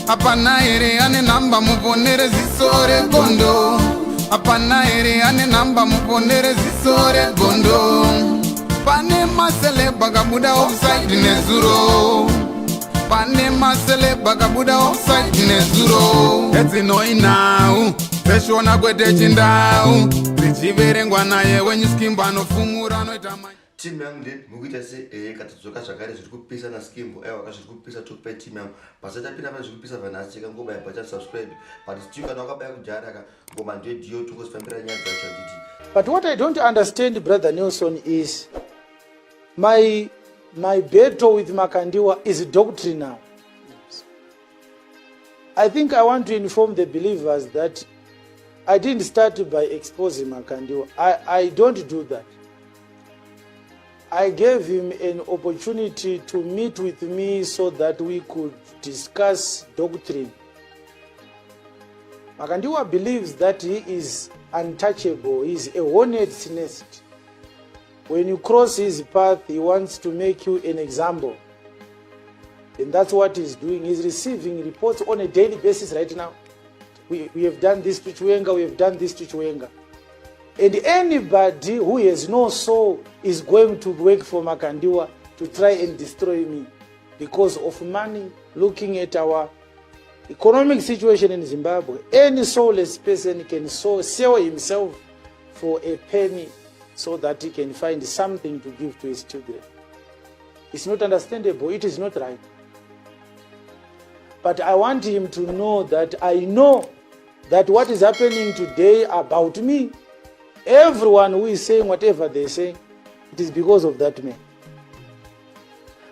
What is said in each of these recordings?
Apana ere ane namba muponere zisore gondo. Apana ere ane namba muponere zisore gondo. Pane masele bagabuda offside nezuro. Pane masele bagabuda offside nezuro. Eti no inau. Peshona kwete chindau. Zichiverengwa naye when you skimba no fumura no itama. Team yangu ndi mukuita se katidzoka zvakare zviri kupisa na skimbo waka zviri kupisa tokupa team yangu pasata pina pa zviri kupisa vanhasi cheka ngoma ya bacha subscribe but still kana wakabaya kujara ka ngoma ndiyo dio tukosifambira nyaya dzacho nditi. But what I don't understand, Brother Nelson, is my battle with Makandiwa is doctrinal. I think I want to inform the believers that I didn't start by exposing Makandiwa. I don't do that. I gave him an opportunity to meet with me so that we could discuss doctrine. Makandiwa believes that he is untouchable. He is a hornet's nest. When you cross his path, he wants to make you an example. And that's what he's doing. He's receiving reports on a daily basis right now. We have done this to Chiwenga, we have done this to Chiwenga. And anybody who has no soul is going to work for Makandiwa to try and destroy me because of money. Looking at our economic situation in Zimbabwe, any soulless person can sell himself for a penny so that he can find something to give to his children. It's not understandable. It is not right. But I want him to know that I know that what is happening today about me, everyone who is saying whatever they say, it is because of that man.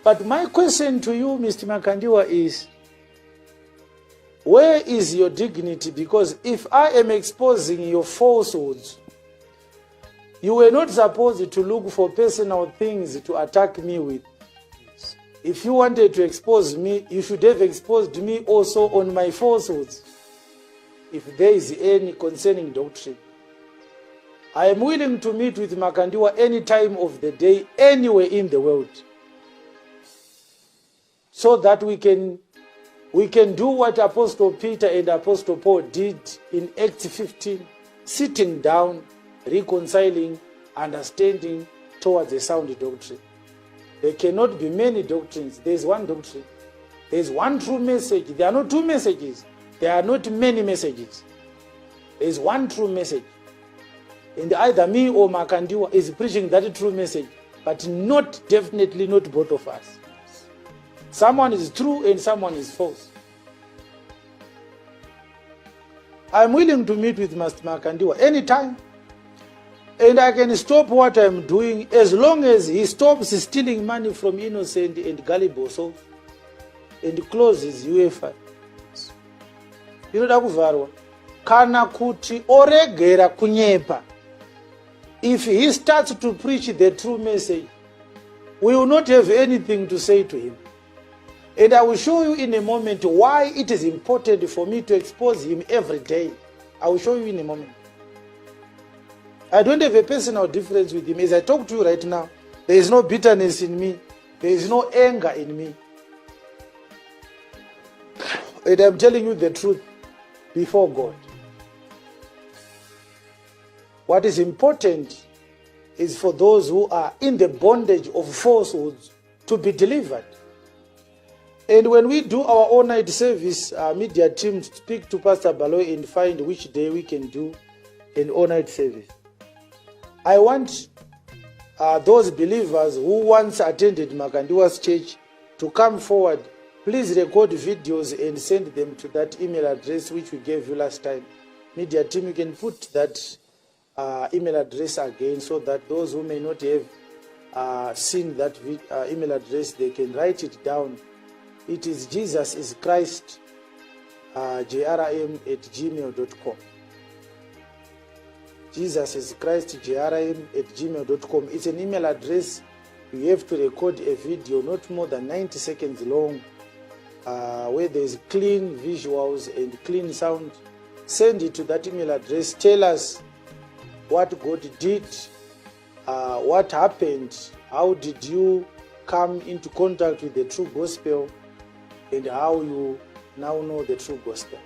But my question to you, Mr. Makandiwa, is where is your dignity? Because if I am exposing your falsehoods, you were not supposed to look for personal things to attack me with. If you wanted to expose me, you should have exposed me also on my falsehoods, if there is any concerning doctrine. I am willing to meet with Makandiwa any time of the day, anywhere in the world, so that we can do what Apostle Peter and Apostle Paul did in Acts 15, sitting down, reconciling, understanding towards a sound doctrine. There cannot be many doctrines. There is one doctrine. There is one true message. There are not two messages. There are not many messages. There is one true message. And either me or Makandiwa is preaching that true message, but definitely not both of us. Someone is true and someone is false. I'm willing to meet with Master Makandiwa anytime, and I can stop what I'm doing as long as he stops stealing money from innocent and gullible souls and closes UFI. Inoda kuvarwa kana kuti oregera kunyepa. If he starts to preach the true message, we will not have anything to say to him. And I will show you in a moment why it is important for me to expose him every day. I will show you in a moment. I don't have a personal difference with him. As I talk to you right now, there is no bitterness in me. There is no anger in me. And I'm telling you the truth before God. What is important is for those who are in the bondage of falsehoods to be delivered. And when we do our all-night service, our media team speak to Pastor Baloy and find which day we can do an all-night service. I want those believers who once attended Makandiwa's church to come forward. Please record videos and send them to that email address which we gave you last time. Media team, you can put that email address again so that those who may not have seen that email address, they can write it down. It is Jesus is Christ, jrm@gmail.com. Jesus is Christ, jrm@gmail.com. It's an email address. You have to record a video not more than 90 seconds long, where there's clean visuals and clean sound. Send it to that email address. Tell us what God did, what happened, how did you come into contact with the true gospel, and how you now know the true gospel.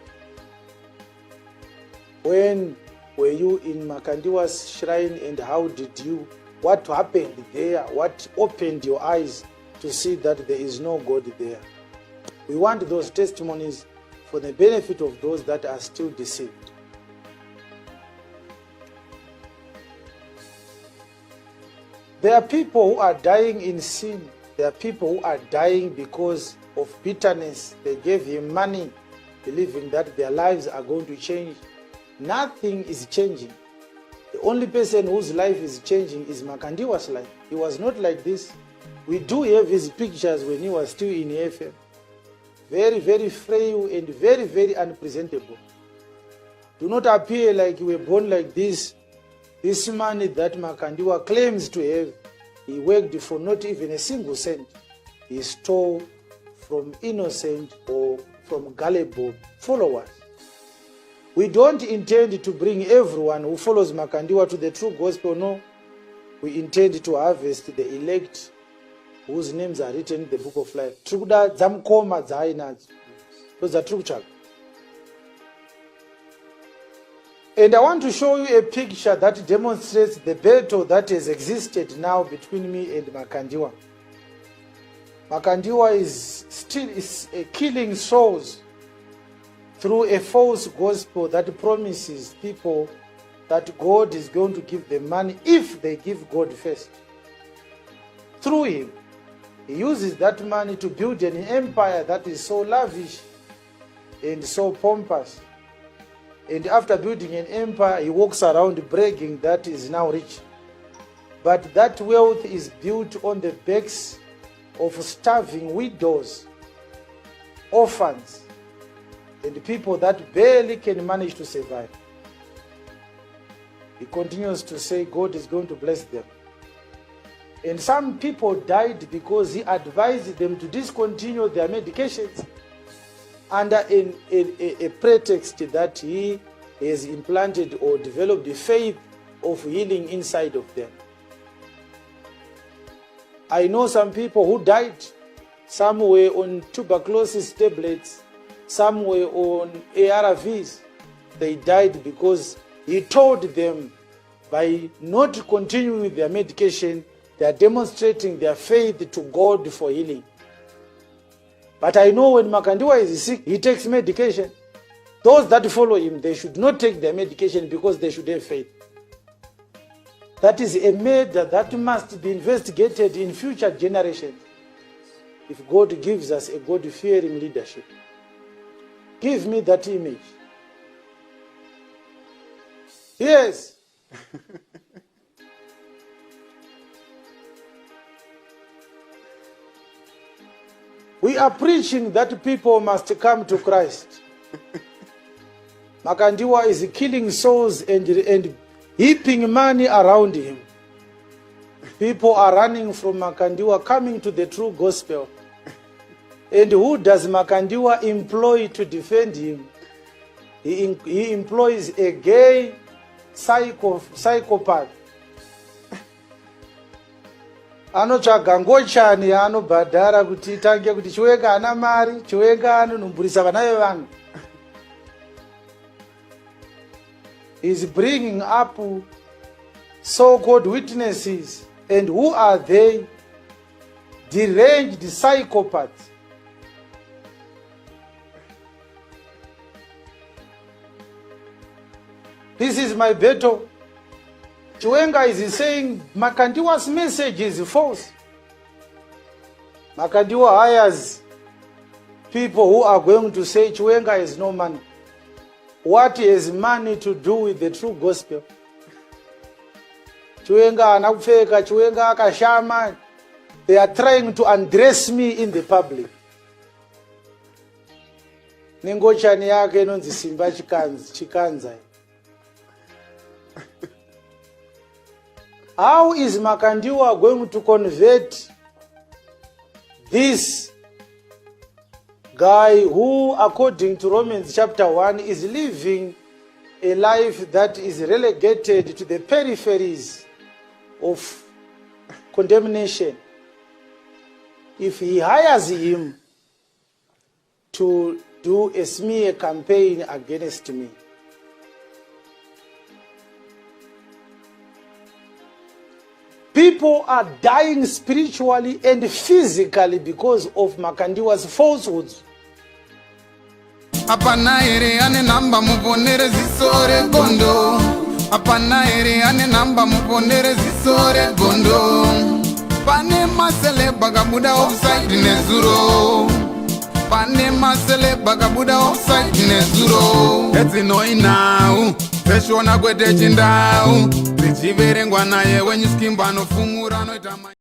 When were you in Makandiwa's shrine, and what happened there? What opened your eyes to see that there is no God there? We want those testimonies for the benefit of those that are still deceived. There are people who are dying in sin. There are people who are dying because of bitterness. They gave him money, believing that their lives are going to change. Nothing is changing. The only person whose life is changing is Makandiwa's life. He was not like this. We do have his pictures when he was still in FM. Very, very frail and very, very unpresentable. Do not appear like you were born like this. This money that Makandiwa claims to have, he worked for not even a single cent. He stole from innocent or from gullible followers. We don't intend to bring everyone who follows Makandiwa to the true gospel, no. We intend to harvest the elect whose names are written in the book of life. Those are true chak. And I want to show you a picture that demonstrates the battle that has existed now between me and Makandiwa. Makandiwa is still killing souls through a false gospel that promises people that God is going to give them money if they give God first. Through him, he uses that money to build an empire that is so lavish and so pompous. And after building an empire, he walks around bragging that he is now rich. But that wealth is built on the backs of starving widows, orphans, and people that barely can manage to survive. He continues to say God is going to bless them. And some people died because he advised them to discontinue their medications under a pretext that he has implanted or developed the faith of healing inside of them. I know some people who died. Some were on tuberculosis tablets, some were on ARVs. They died because he told them by not continuing with their medication, they are demonstrating their faith to God for healing. But I know when Makandiwa is sick, he takes medication. Those that follow him, they should not take their medication because they should have faith. That is a matter that must be investigated in future generations. If God gives us a God-fearing leadership, give me that image. Yes. We are preaching that people must come to Christ. Makandiwa is killing souls and heaping money around him. People are running from Makandiwa, coming to the true gospel. And who does Makandiwa employ to defend him? He employs a gay psychopath. Anotsvaga ngochani anobhadhara kuti itange kuti Chiwenga ana mari, Chiwenga anonhumbirisa vana vevanhu. He's bringing up so-called witnesses. And who are they? Deranged psychopaths. This is my battle. Chiwenga is saying Makandiwa's message is false. Makandiwa hires people who are going to say Chiwenga has no money. What has money to do with the true gospel? Chiwenga anakupfeka, Chiwenga akashama. They are trying to undress me in the public. Nengochani yake inonzi Simba Chikanza. How is Makandiwa going to convert this guy who, according to Romans chapter 1, is living a life that is relegated to the peripheries of condemnation? If he hires him to do a smear campaign against me. People are dying spiritually and physically because of Makandiwa's falsehoods. Apana ere ane namba muponere zisore gondo. Apana ere ane namba muponere zisore gondo. Pane masele bagabuda offside nezuro. Pane masele bagabuda offside nezuro. Eti no inau. Feshona kwete chindau. Zichiverengwa naye when you skimba no fumura no itama.